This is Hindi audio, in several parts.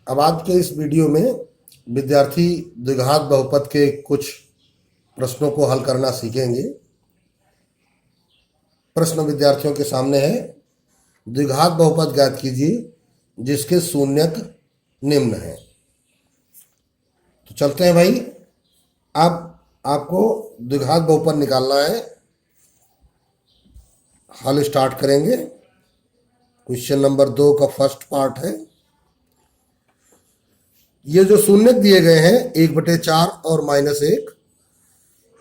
अब आज के इस वीडियो में विद्यार्थी द्विघात बहुपद के कुछ प्रश्नों को हल करना सीखेंगे। प्रश्न विद्यार्थियों के सामने है, द्विघात बहुपद ज्ञात कीजिए जिसके शून्यक निम्न है। तो चलते हैं भाई, अब आपको द्विघात बहुपद निकालना है। हल स्टार्ट करेंगे। क्वेश्चन नंबर 2 का फर्स्ट पार्ट है। ये जो शून्यक दिए गए हैं 1/4 और -1,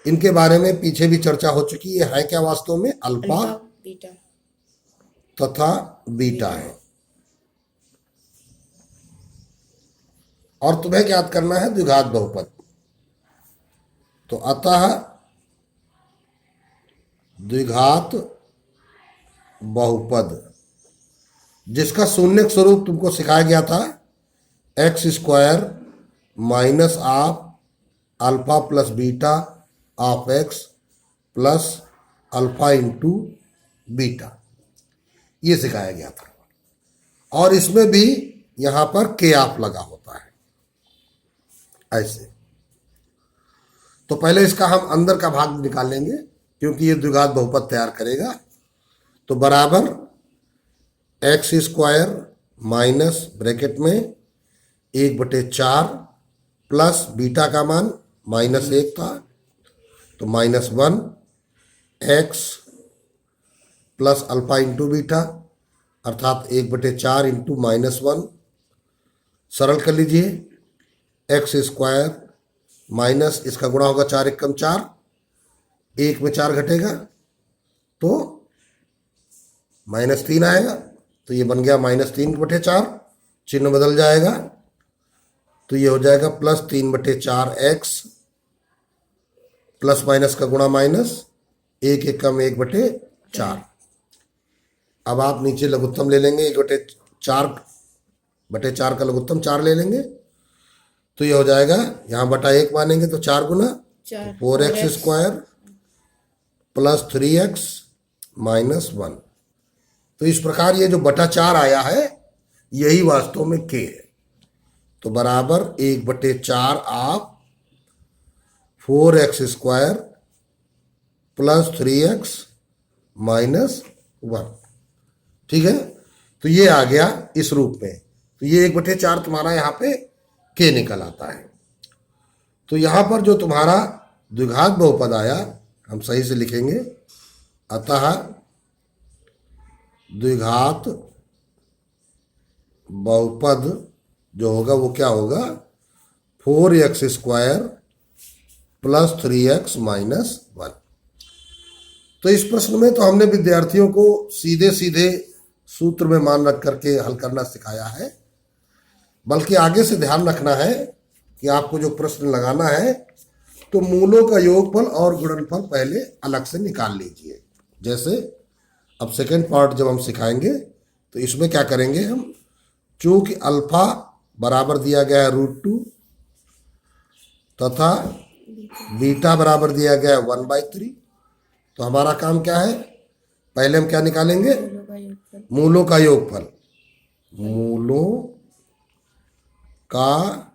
इनके बारे में पीछे भी चर्चा हो चुकी है क्या वास्तव में? अल्फा बीटा तथा बीटा है। और तुम्हें याद करना है द्विघात बहुपद। तो अतः द्विघात बहुपद जिसका शून्यक स्वरूप तुमको सिखाया गया था, x² minus of alpha plus beta of x plus alpha into beta, ये सिखाया गया था। और इसमें भी यहां पर के ऑफ लगा होता है ऐसे। तो पहले इसका हम अंदर का भाग निकाल लेंगे क्योंकि ये द्विघात बहुपद तैयार करेगा। तो बराबर x² माइनस ब्रैकेट में 1/4 प्लस बीटा का मान -1 था तो -1 x plus alpha into beta अर्थात 1/4 इंटू -1। सरल कर लीजिए, x² माइनस इसका गुणा होगा 4 एकम 4, 1 में 4 घटेगा तो -3 आएगा। तो ये बन गया -3/4, चिन्ह बदल जाएगा तो ये हो जाएगा +3/4x प्लस माइनस का गुणा माइनस, 1 एकम 1/4। अब आप नीचे लघुत्तम ले लेंगे, 1/4 का लघुत्तम 4 ले लेंगे तो ये हो जाएगा, यहाँ बटा 1 मानेंगे तो 4 गुना 4x² प्लस 3x माइनस 1। तो इस प्रकार ये जो बटा 4 आया है यही वास्तव में k है। तो बराबर 1/4 of 4x² plus 3x minus 1। ठीक है, तो ये आ गया इस रूप में। तो ये 1/4 तुम्हारा यहाँ पे k निकल आता है। तो यहाँ पर जो तुम्हारा द्विघात बहुपद आया हम सही से लिखेंगे, अतः द्विघात बहुपद जो होगा वो क्या होगा, 4x² प्लस 3x माइनस 1। तो इस प्रश्न में तो हमने विद्यार्थियों को सीधे सीधे सूत्र में मान रख करके हल करना सिखाया है, बल्कि आगे से ध्यान रखना है कि आपको जो प्रश्न लगाना है तो मूलों का योगफल और गुणनफल पहले अलग से निकाल लीजिए। जैसे अब सेकेंड पार्ट जब हम सिखाएंगे तो इसमें क्या करेंगे हम, चूंकि अल्फा बराबर दिया गया है √2 तथा बीटा बराबर दिया गया है 1/3, तो हमारा काम क्या है, पहले हम क्या निकालेंगे, मूलों का योगफल। मूलों का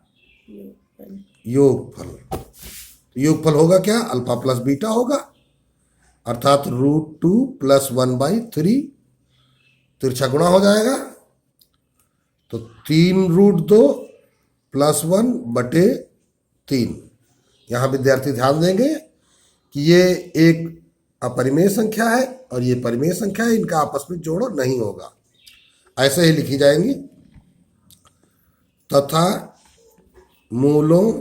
योगफल, योगफल होगा क्या, अल्फा प्लस बीटा होगा अर्थात √2 प्लस 1/3, तिरछा गुणा हो जाएगा तो 3√2 प्लस 1/3। यहाँ विद्यार्थी ध्यान देंगे कि ये एक अपरिमेय संख्या है और ये परिमेय संख्या है, इनका आपस में जोड़ नहीं होगा, ऐसे ही लिखी जाएंगी। तथा मूलों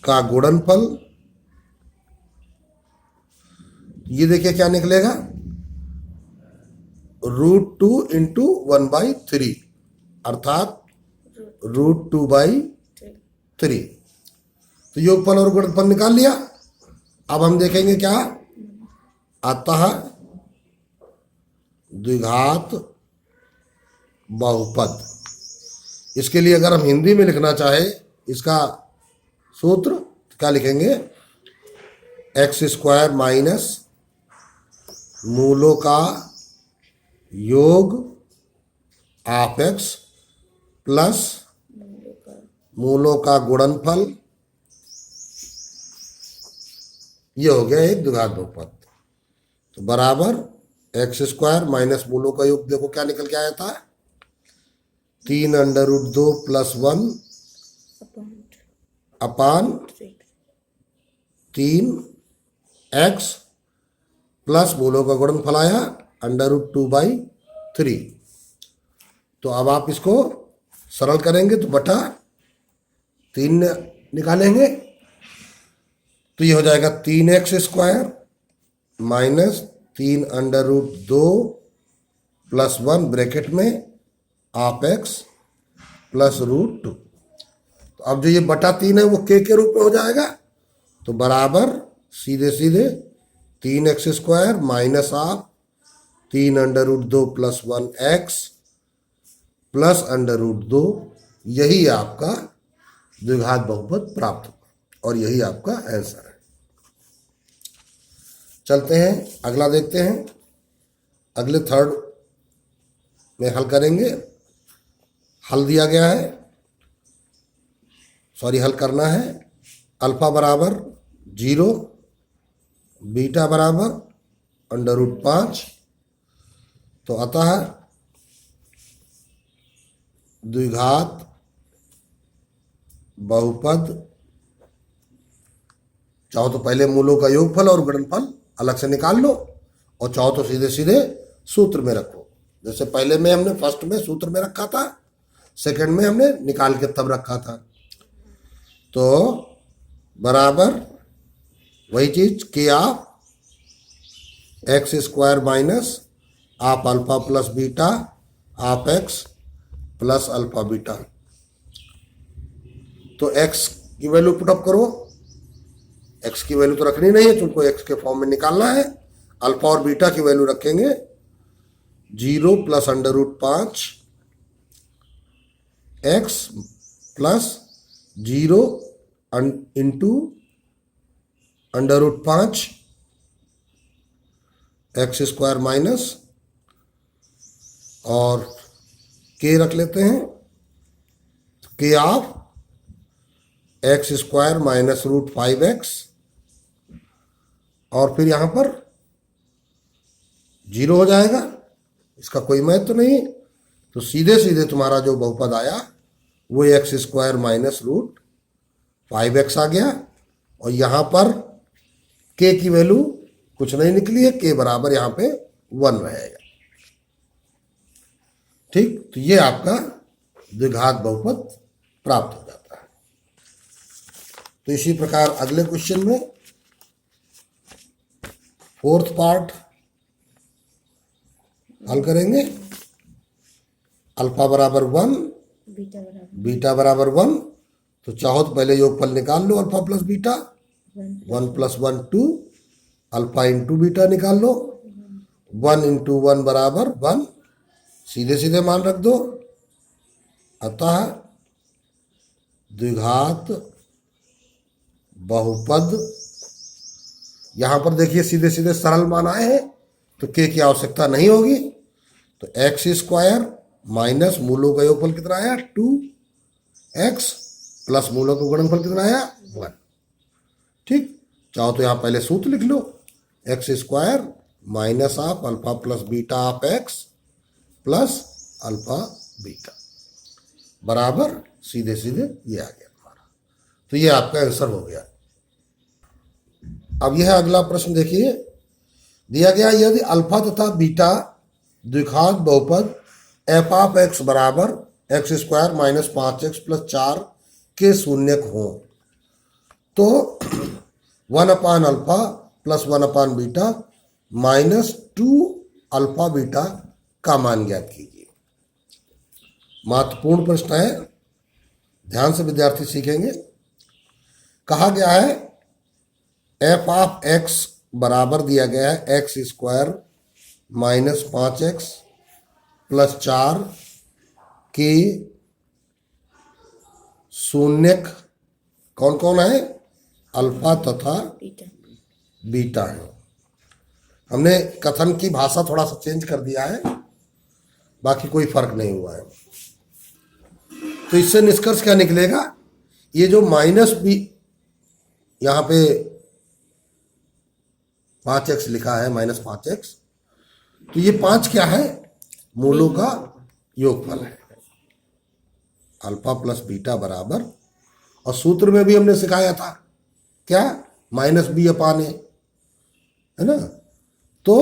का गुणनफल, ये देखिए क्या निकलेगा, √2 इंटू 1/3 अर्थात √2/3। तो योगफल और गुणनफल निकाल लिया। अब हम देखेंगे क्या, अतः द्विघात बहुपद। इसके लिए अगर हम हिंदी में लिखना चाहे इसका सूत्र तो क्या लिखेंगे, x² माइनस मूलों का योग ऑफ x प्लस मूलों का गुणनफल, ये हो गया एक द्विघात बहुपद। तो बराबर एक्स स्क्वायर माइनस मूलों का योग, देखो क्या निकल के आया था, 3√2 + 1 अपान 3x प्लस मूलों का गुणनफल आया √2/3। तो अब आप इसको सरल करेंगे तो बटा 3 निकालेंगे, तो ये हो जाएगा 3x स्क्वायर माइनस 3√2 + 1 ब्रैकेट में आप x प्लस √2। तो अब जो ये बटा 3 है वो के रूप में हो जाएगा, तो बराबर सीधे सीधे 3x स्क्वायर माइनस आप 3√2 + 1x प्लस √2, यही आपका द्विघात बहुपद प्राप्त हुआ और यही आपका आंसर है। चलते हैं अगला देखते हैं, अगले थर्ड में हल करेंगे। हल दिया गया है, हल करना है, अल्फा बराबर 0, बीटा बराबर √5। तो अतः द्विघात बहुपद, चाहो तो पहले मूलों का योगफल और गुणनफल अलग से निकाल लो, और चाहो तो सीधे सीधे सूत्र में रखो। जैसे पहले में हमने फर्स्ट में सूत्र में रखा था, सेकंड में हमने निकाल के तब रखा था। तो बराबर वही चीज कि आप एक्स स्क्वायर माइनस आप अल्फा प्लस बीटा आप एक्स प्लस अल्फा बीटा। तो x की वैल्यू पुटअप करो, x की वैल्यू तो रखनी नहीं है, तुमको x के फॉर्म में निकालना है। अल्फा और बीटा की वैल्यू रखेंगे 0 + √5 x plus 0 into √5 x square minus, और के रख लेते हैं, के of x square minus √5x, और फिर यहां पर 0 हो जाएगा, इसका कोई महत्व तो नहीं। तो सीधे सीधे तुम्हारा जो बहुपद आया वो एक्स स्क्वायर माइनस √5x आ गया, और यहां पर के की वैल्यू कुछ नहीं निकली है, के बराबर यहां पे 1 रहेगा। ठीक, तो ये आपका द्विघात बहुपद प्राप्त हो जाता है। तो इसी प्रकार अगले क्वेश्चन में फोर्थ पार्ट हल करेंगे। अल्फा बराबर 1, बीटा बराबर 1। तो चाहो तो पहले योगफल निकाल लो, alpha plus beta, 1 + 1 2, alpha into beta निकाल लो, 1 × 1 बराबर 1, सीधे सीधे मान रख दो। अतः द्विघात बहुपद, यहां पर देखिए सीधे सीधे सरल मान आए हैं, तो के की आवश्यकता नहीं होगी। तो एक्स स्क्वायर माइनस मूलों का योगफल कितना आया 2x प्लस मूलों का गुणनफल कितना आया 1। ठीक, चाहो तो यहां पहले सूत्र लिख लो, एक्स स्क्वायर माइनस आप अल्फा प्लस बीटा आप एक्स प्लस अल्फा बीटा बराबर सीधे सीधे ये आ गया हमारा। तो ये आपका आंसर हो गया। अब यह अगला प्रश्न देखिए, दिया गया यदि अल्फा तथा बीटा द्विघात बहुपद एफ ऑफ एक्स बराबर x square minus 5x plus 4 के शून्यक हो, तो 1 alpha plus 1 beta minus 2 alpha beta का मान ज्ञात कीजिए। महत्वपूर्ण प्रश्न है, ध्यान से विद्यार्थी सीखेंगे। कहा गया है एफ ऑफ एक्स बराबर दिया गया है x square minus 5x plus 4 के शून्यक कौन कौन है, अल्फा तथा बीटा है। हमने कथन की भाषा थोड़ा सा चेंज कर दिया है, बाकी कोई फर्क नहीं हुआ है। तो इससे निष्कर्ष क्या निकलेगा ये जो माइनस बी यहां पे 5x लिखा है, -5x, तो ये 5 क्या है? मूलों का योगफल है। अल्फा प्लस बीटा बराबर, और सूत्र में भी हमने सिखाया था क्या? -b/a, है ना? तो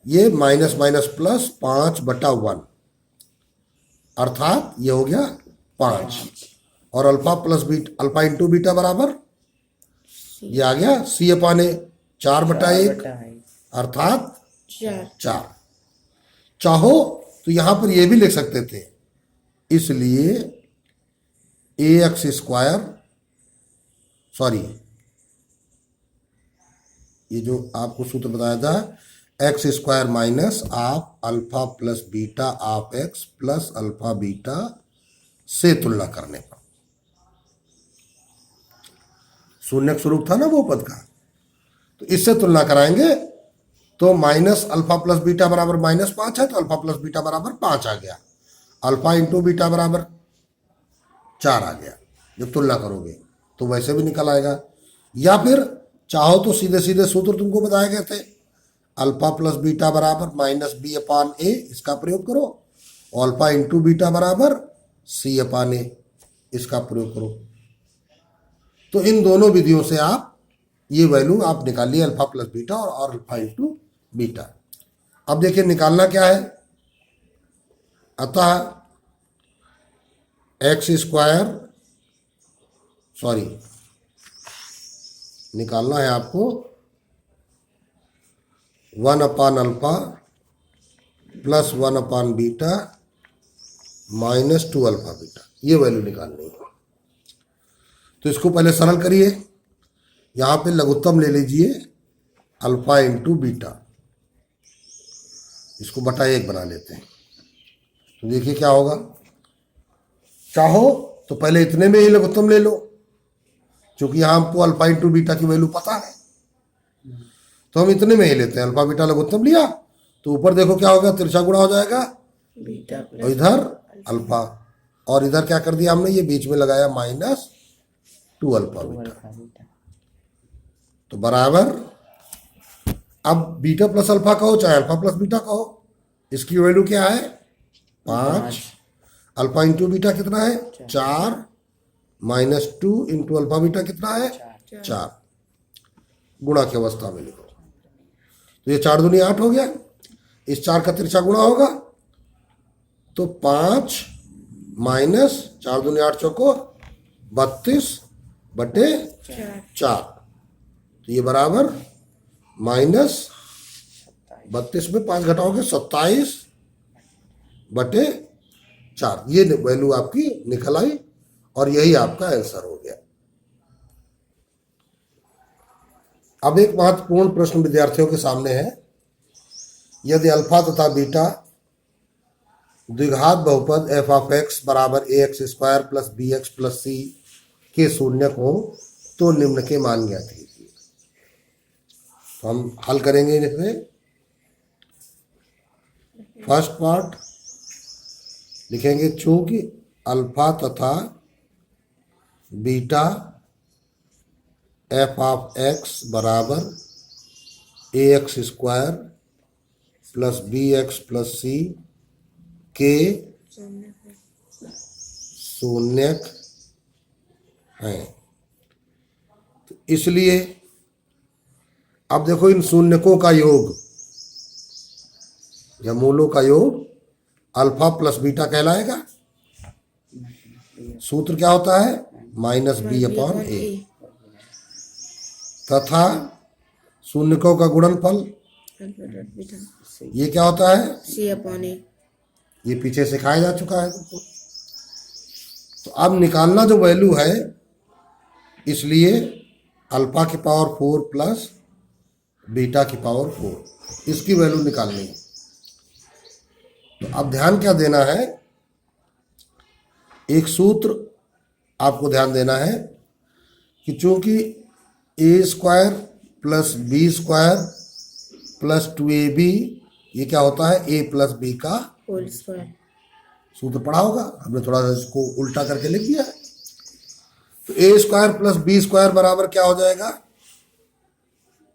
ये माइनस माइनस प्लस 5/1, अर्थात ये हो गया 5, और alpha plus beta, alpha into beta बराबर ये आ गया c/a, 4/1, अर्थात 4। चाहो तो यहां पर ये भी लिख सकते थे, इसलिए ax², सॉरी, ये जो आपको सूत्र बताया था, x² माइनस आप alpha plus beta of x plus alpha beta से तुलना करने पर, शून्य स्वरूप था ना वो पद का, तो इससे तुलना कराएंगे तो माइनस अल्फा प्लस बीटा बराबर -5 है, तो अल्फा प्लस बीटा बराबर 5 आ गया, अल्फा इंटू बीटा बराबर 4 आ गया। जब तुलना करोगे तो वैसे भी निकल आएगा, या फिर चाहो तो सीधे सीधे सूत्र तुमको बताए गए थे, अल्फा प्लस बीटा बराबर -b/a, इसका प्रयोग करो, और अल्फा इंटू बीटा बराबर c/a, इसका प्रयोग करो। तो इन दोनों विधियों से आप ये वैल्यू आप निकालिए, अल्फा प्लस बीटा और अल्फा इंटू बीटा। अब देखिए निकालना क्या है, अतः निकालना है आपको 1/अल्फा प्लस 1/बीटा -2 बीटा, ये वैल्यू निकालनी है। तो इसको पहले सरल करिए, यहां पे लघुत्तम ले लीजिए अल्फा इंटू बीटा, इसको बटा 1 बना लेते हैं, तो देखिए क्या होगा। चाहो तो पहले इतने में ही लघुत्तम ले लो, क्योंकि यहां हमको अल्फा इंटू बीटा की वैल्यू पता है, तो हम इतने में ही लेते हैं। अल्फा बीटा लघुत्तम लिया तो ऊपर देखो क्या होगा, तिरछा गुणा हो जाएगा, और इधर अल्फा, और इधर क्या कर दिया हमने, ये बीच में लगाया -2 बीटा, तो बराबर, अब बीटा प्लस अल्फा कहो चाहे अल्फा प्लस बीटा कहो, इसकी वैल्यू क्या है 5, अल्फा इंटू बीटा कितना है 4, -2 इंटू अल्फा बीटा कितना है 4, गुणा की अवस्था में लिखो, तो ये 4 दूनी 8 हो गया, इस 4 का तिरछा गुणा होगा तो 5 माइनस 4 दूनी 8 चौको 32/4, तो ये बराबर -32 में 5 घटाओगे 27/4, ये वैल्यू आपकी निकल आई, और यही आपका आंसर हो गया। अब एक महत्वपूर्ण प्रश्न विद्यार्थियों के सामने है, यदि अल्फा तथा बीटा द्विघात बहुपद f(x) बराबर ax² plus bx plus c के शून्यक हो तो निम्न के मान ज्ञात कीजिए। तो हम हल करेंगे इसमें, फर्स्ट पार्ट लिखेंगे, चूंकि अल्फा तथा बीटा f(x) बराबर ax² plus bx plus c के शून्यक हैं, तो इसलिए अब देखो इन शून्यकों का योग या मूलों का योग अल्फा प्लस बीटा कहलाएगा। सूत्र क्या होता है, -b/a, तथा शून्यकों का गुणनफल ये क्या होता है c/a, ये पीछे सिखाया जा चुका है तुमको। तो अब निकालना जो वैल्यू है, इसलिए अल्फा की पावर 4 प्लस बीटा की पावर 4, इसकी वैल्यू निकालनी है। तो अब ध्यान क्या देना है, एक सूत्र आपको ध्यान देना है कि चूंकि a² plus b² plus 2ab, ये क्या होता है a प्लस b का होल स्क्वायर, सूत्र पढ़ा होगा, हमने थोड़ा सा इसको उल्टा करके लिख दिया है। तो a square plus B square बराबर क्या हो जाएगा,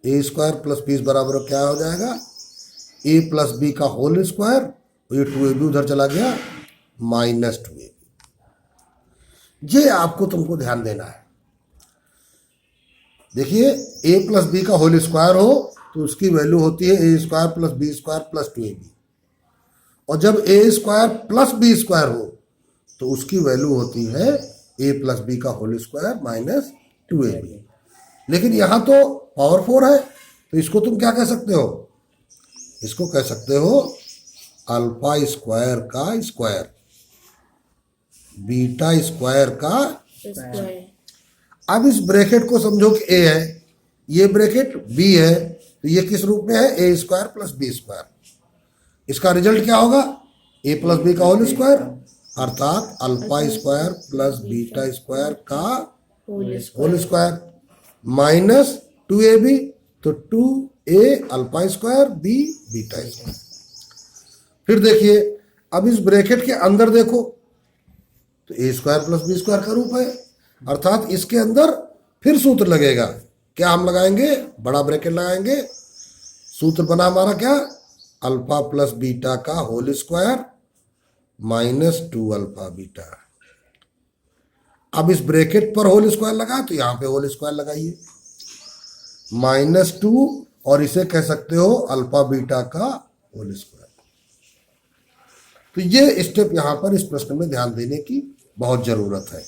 ए स्क्वायर प्लस बी बराबर क्या हो जाएगा, ए प्लस बी का होल स्क्वायर, ये 2ab उधर चला गया, -2ab। ये आपको तुमको ध्यान देना है। देखिए a प्लस बी का होल स्क्वायर हो तो उसकी वैल्यू होती है ए square plus B square plus 2ab, और जब A square plus B square हो तो उसकी वैल्यू होती है ए प्लस बी का होल स्क्वायर -2ab। लेकिन यहां तो पावर 4 है, तो इसको तुम क्या कह सकते हो, इसको कह सकते हो अल्फा स्क्वायर का स्क्वायर, बीटा स्क्वायर का। अब इस ब्रैकेट को समझो कि ए है, ये ब्रैकेट बी है, तो ये किस रूप में है, ए स्क्वायर प्लस बी स्क्वायर। इसका रिजल्ट क्या होगा, ए प्लस बी का होल स्क्वायर, अर्थात alpha square plus beta square का होल स्क्वायर -2ab, तो 2a alpha square b beta square. फिर देखिए अब इस ब्रैकेट के अंदर देखो तो a square plus B square का रूप है, अर्थात इसके अंदर फिर सूत्र लगेगा। क्या हम लगाएंगे, बड़ा ब्रैकेट लगाएंगे, सूत्र बना हमारा क्या, अल्फा प्लस बीटा का होल स्क्वायर -2 अल्फा बीटा। अब इस ब्रैकेट पर होल स्क्वायर लगा तो यहां पे होल स्क्वायर लगाइए, -2, और इसे कह सकते हो अल्फा बीटा का होल स्क्वायर। तो ये स्टेप यहां पर इस प्रश्न में ध्यान देने की बहुत जरूरत है।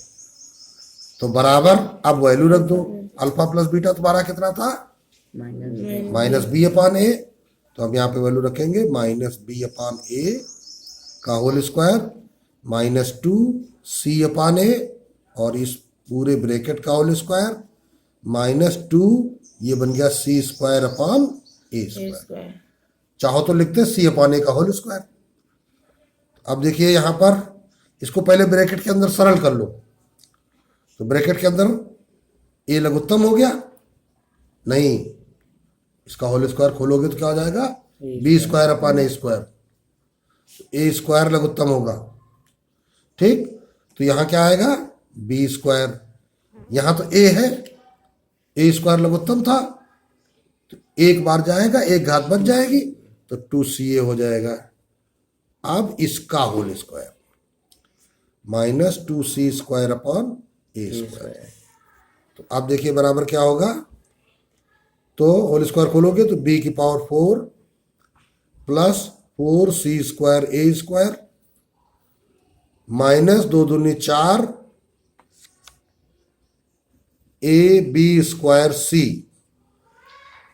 तो बराबर अब वैल्यू रख दो, अल्फा प्लस बीटा तुम्हारा कितना था, -b/a, तो हम यहाँ पे वैल्यू रखेंगे -b/a का होल स्क्वायर -2c/a, और इस पूरे ब्रैकेट का होल स्क्वायर -2, ये बन गया c²/a²। चाहो तो लिखते c/a का होल स्क्वायर। अब देखिए यहां पर इसको पहले ब्रैकेट के अंदर सरल कर लो, तो ब्रैकेट के अंदर ए लघुत्तम हो गया, नहीं, इसका होल स्क्वायर खोलोगे तो क्या हो जाएगा, b²/a², ए स्क्वायर लघुत्तम होगा, ठीक। तो यहां क्या आएगा, b², यहां तो a है, ए स्क्वायर लघुत्तम था, तो एक बार जाएगा, एक घात बच जाएगी, तो 2ca हो जाएगा। अब इसका होल स्क्वायर -2c²/a²। तो अब देखिए बराबर क्या होगा, तो होल स्क्वायर खोलोगे तो b की पावर 4 प्लस 4c²a² -2 दूनी 4 ab²c,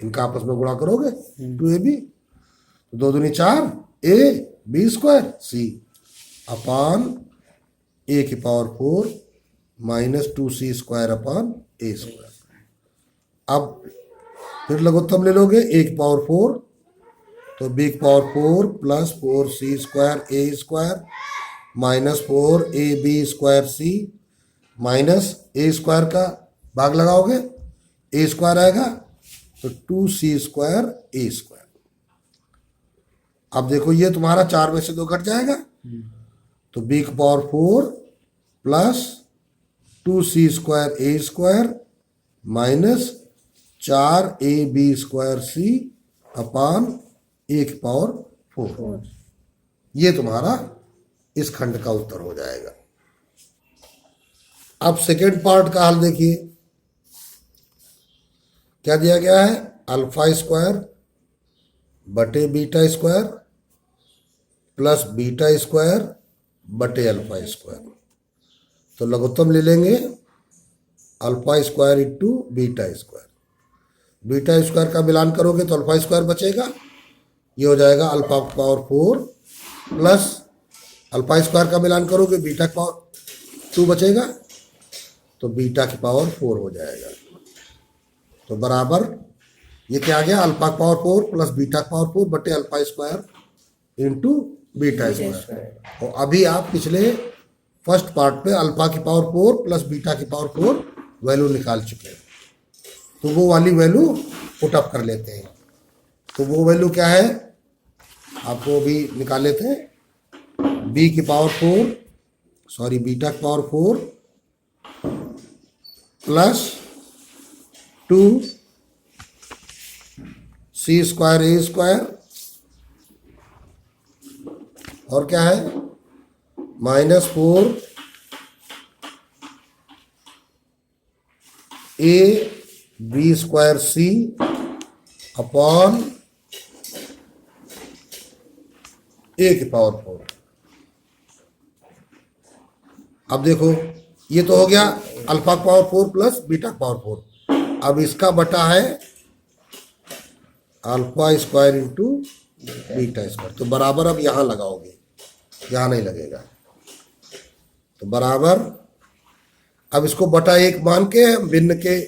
इनका आपस में गुणा करोगे 2ab, 2 दूनी 4 ab²c अपान a की पावर 4 -2c²/a²। अब फिर लघुत्तम ले लोगे, a की पावर 4, तो b की power 4 plus 4c²a² -4ab²c minus a² का भाग लगाओगे, a² आएगा तो 2c²a²। अब देखो ये तुम्हारा 4 में से 2 घट जाएगा, तो b की power 4 plus 2c²a² minus 4ab²c upon a की पावर 4। ये तुम्हारा इस खंड का उत्तर हो जाएगा। अब सेकेंड पार्ट का हल देखिए, क्या दिया गया है, α² बटे β² प्लस β² बटे α²। तो लघुत्तम ले लेंगे α² इंटू β²। β² का मिलान करोगे तो α² बचेगा, ये हो जाएगा अल्फा पावर 4 प्लस α² का मिलान करोगे बीटा की पावर 2 बचेगा, तो बीटा की पावर 4 हो जाएगा। तो बराबर ये क्या आ गया, alpha power 4 plus beta power 4 बटे α² इंटू β²। और अभी आप पिछले फर्स्ट पार्ट पे अल्फा की पावर 4 प्लस बीटा की पावर 4 वैल्यू निकाल चुके हैं, तो वो वाली वैल्यू पुट अप कर लेते हैं। तो वो वैल्यू क्या है, आपको अभी निकाल लेते हैं, b की पावर 4 सॉरी बीटा की पावर 4 प्लस 2c² a² और क्या है -4 ab² c अपॉन a⁴। अब देखो ये तो हो गया अल्फा का पावर 4 प्लस बीटा का पावर 4। अब इसका बटा है α² इंटू β²। तो बराबर अब यहां लगाओगे, यहां नहीं लगेगा। तो बराबर अब इसको बटा 1 मान के भिन्न के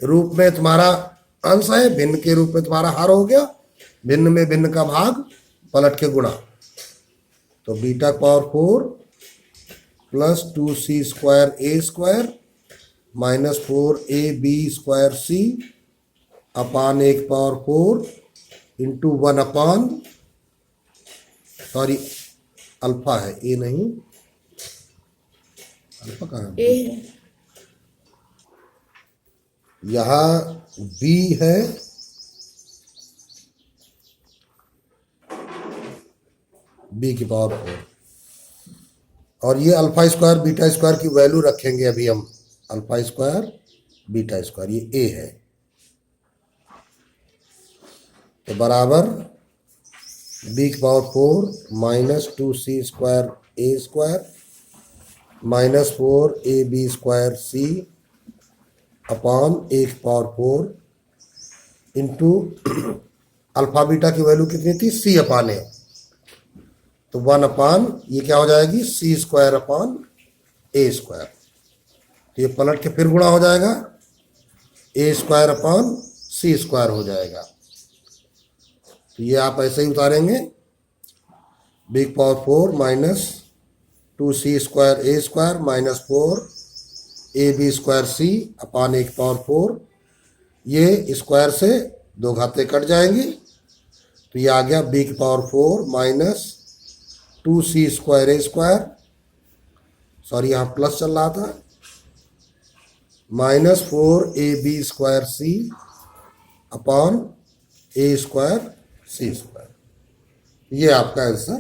रूप में तुम्हारा अंश है, भिन्न के रूप में तुम्हारा हार हो गया, भिन्न में भिन्न का भाग पलट के गुणा। तो बीटा का power 4 plus 2c² a² minus 4ab² c अपान 1/4 इंटू 1 अपान, सॉरी अल्फा है, ए नहीं, अल्फा कहाँ है? यहाँ बी है, बी की पावर 4 और ये α² β² की वैल्यू रखेंगे अभी हम, α² β², ये ए है। तो बराबर बी की power 4 minus 2c² a² minus 4ab² c upon 1/4 into alpha beta की वैल्यू कितनी थी, c अपान ए। तो 1 अपान ये क्या हो जाएगी, c² अपॉन a²। तो ये पलट के फिर गुणा हो जाएगा, a² अपॉन c² हो जाएगा। तो ये आप ऐसे ही उतारेंगे, b की power 4 minus 2c² a² minus 4ab² c upon 1/4। ये स्क्वायर से दो घाते कट जाएंगी, तो ये आ गया b की power 4 minus 2c² a², sorry यहाँ प्लस चल रहा था, minus 4ab² c upon a² c²। ये आपका आंसर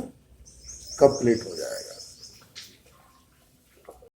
कंप्लीट हो जाएगा।